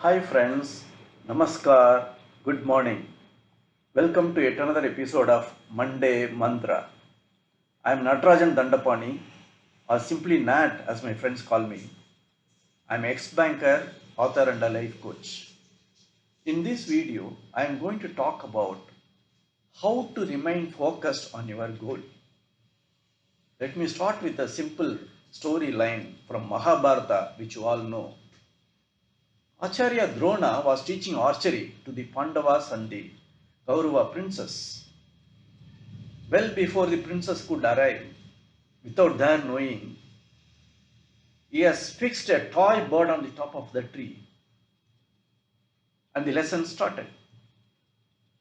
Hi friends, Namaskar, good morning. Welcome to yet another episode of Monday Mantra. I am Natarajan Dandapani, or simply Nat as my friends call me. I am ex-banker, author and a life coach. In this video, I am going to talk about how to remain focused on your goal. Let me start with a simple storyline from Mahabharata, which you all know. Acharya Drona was teaching archery to the Pandavas and the Kaurava princess. Well before the princess could arrive, without their knowing, he has fixed a toy bird on the top of the tree. And the lesson started.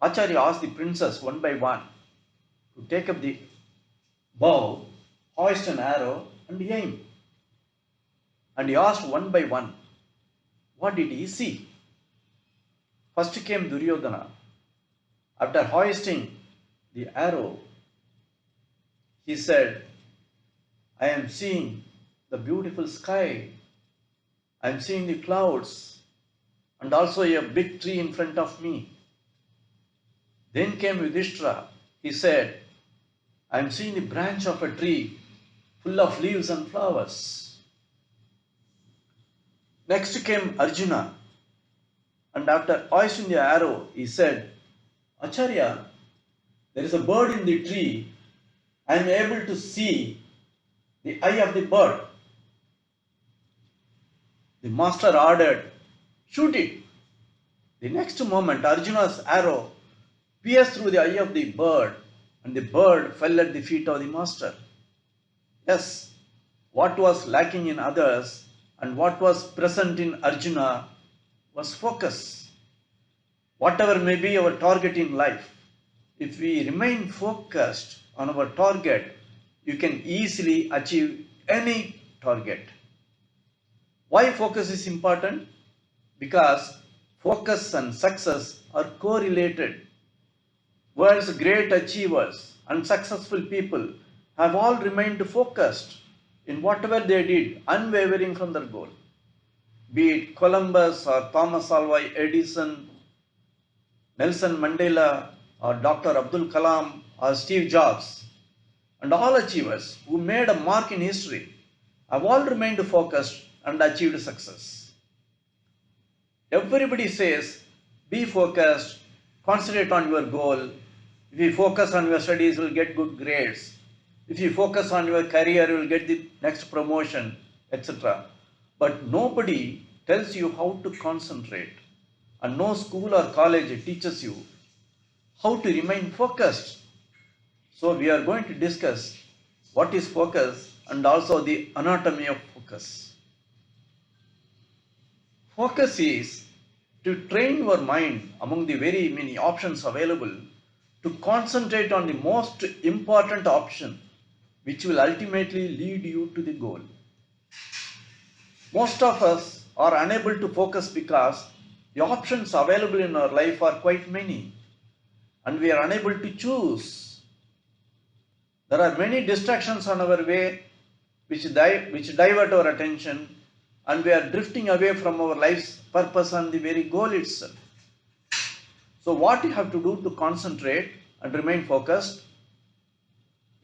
Acharya asked the princess one by one to take up the bow, hoist an arrow, and aim. And he asked one by one, what did he see? First came Duryodhana. After hoisting the arrow, he said, I am seeing the beautiful sky. I am seeing the clouds and also a big tree in front of me. Then came Yudhishthira. He said, I am seeing the branch of a tree full of leaves and flowers. Next came Arjuna. And after hoisting the arrow, he said, Acharya, there is a bird in the tree. I am able to see the eye of the bird. The master ordered, shoot it. The next moment, Arjuna's arrow pierced through the eye of the bird, and the bird fell at the feet of the master. Yes, what was lacking in others and what was present in Arjuna was focus. Whatever may be our target in life, if we remain focused on our target, you can easily achieve any target. Why focus is important? Because focus and success are correlated. World's great achievers and successful people have all remained focused in whatever they did, unwavering from their goal. Be it Columbus or Thomas Alva Edison, Nelson Mandela or Dr. Abdul Kalam or Steve Jobs, and all achievers who made a mark in history have all remained focused and achieved success. Everybody says, be focused, concentrate on your goal. If you focus on your studies, you will get good grades. If you focus on your career, you will get the next promotion, etc. But nobody tells you how to concentrate. And no school or college teaches you how to remain focused. So we are going to discuss what is focus and also the anatomy of focus. Focus is to train your mind among the very many options available to concentrate on the most important option which will ultimately lead you to the goal. Most of us are unable to focus because the options available in our life are quite many and we are unable to choose. There are many distractions on our way which divert our attention and we are drifting away from our life's purpose and the very goal itself. So what you have to do to concentrate and remain focused?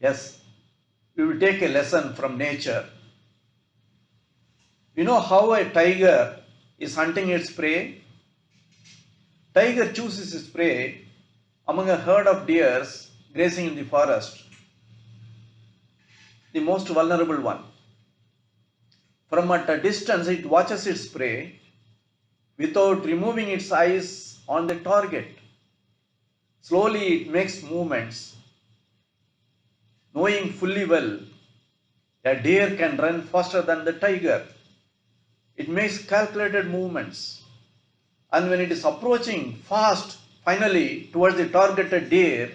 Yes, we will take a lesson from nature. You know how a tiger is hunting its prey? Tiger chooses its prey among a herd of deers grazing in the forest, the most vulnerable one. From at a distance, it watches its prey without removing its eyes on the target. Slowly it makes movements, knowing fully well a deer can run faster than the tiger. It makes calculated movements. And when it is approaching fast, finally, towards the targeted deer,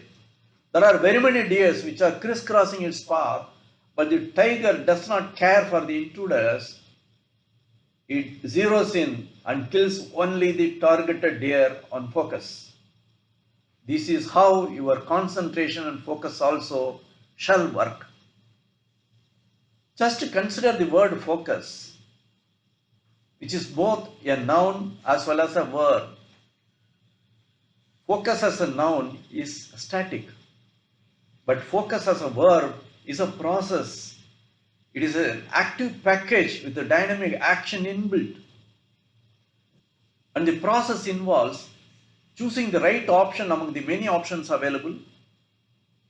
there are very many deers which are crisscrossing its path, but the tiger does not care for the intruders. It zeroes in and kills only the targeted deer on focus. This is how your concentration and focus also shall work. Just consider the word focus. which is both a noun as well as a verb. Focus as a noun is static, but focus as a verb is a process. It is an active package with a dynamic action inbuilt. And the process involves choosing the right option among the many options available,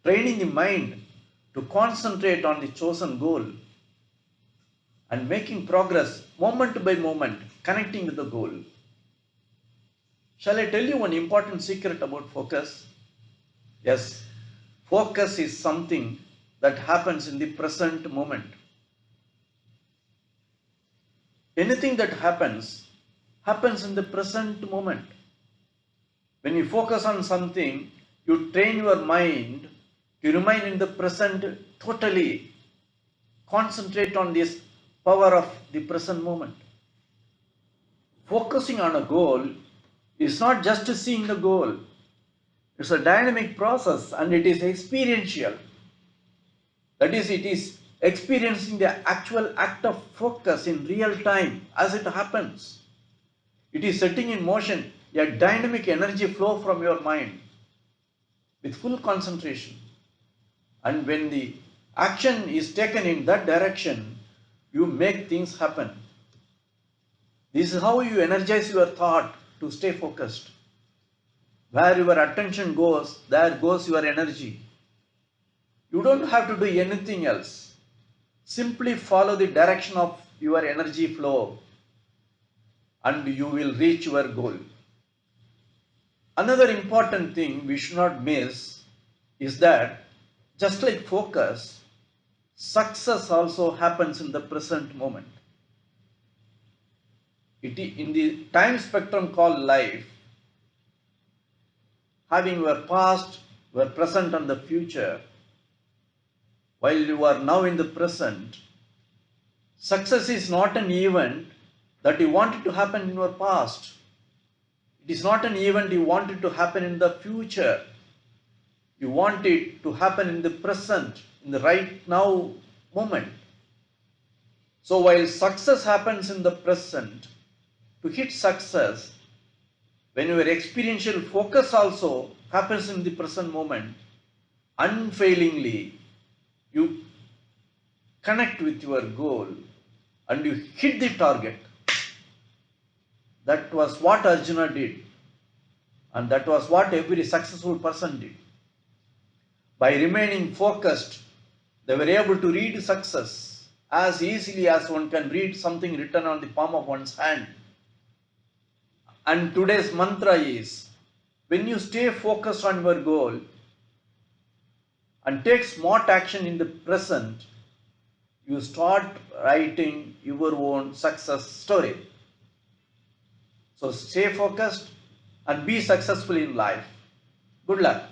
training the mind to concentrate on the chosen goal, and making progress moment by moment, connecting with the goal. Shall I tell you one important secret about focus? Yes, focus is something that happens in the present moment. Anything that happens in the present moment. When you focus on something, you train your mind to remain in the present totally. Concentrate on this power of the present moment. Focusing on a goal is not just seeing the goal. It's a dynamic process and it is experiential. That is, it is experiencing the actual act of focus in real time as it happens. It is setting in motion a dynamic energy flow from your mind with full concentration. And when the action is taken in that direction, you make things happen. This is how you energize your thought to stay focused. Where your attention goes, there goes your energy. You don't have to do anything else. Simply follow the direction of your energy flow and you will reach your goal. Another important thing we should not miss is that just like focus, success also happens in the present moment. In the time spectrum called life, having your past, your present and the future, while you are now in the present, success is not an event that you wanted to happen in your past. It is not an event you wanted to happen in the future. You want it to happen in the present, in the right now moment. So while success happens in the present, to hit success, when your experiential focus also happens in the present moment, unfailingly, you connect with your goal and you hit the target. That was what Arjuna did, and that was what every successful person did. By remaining focused, they were able to read success as easily as one can read something written on the palm of one's hand. And today's mantra is, when you stay focused on your goal and take smart action in the present, you start writing your own success story. So stay focused and be successful in life. Good luck.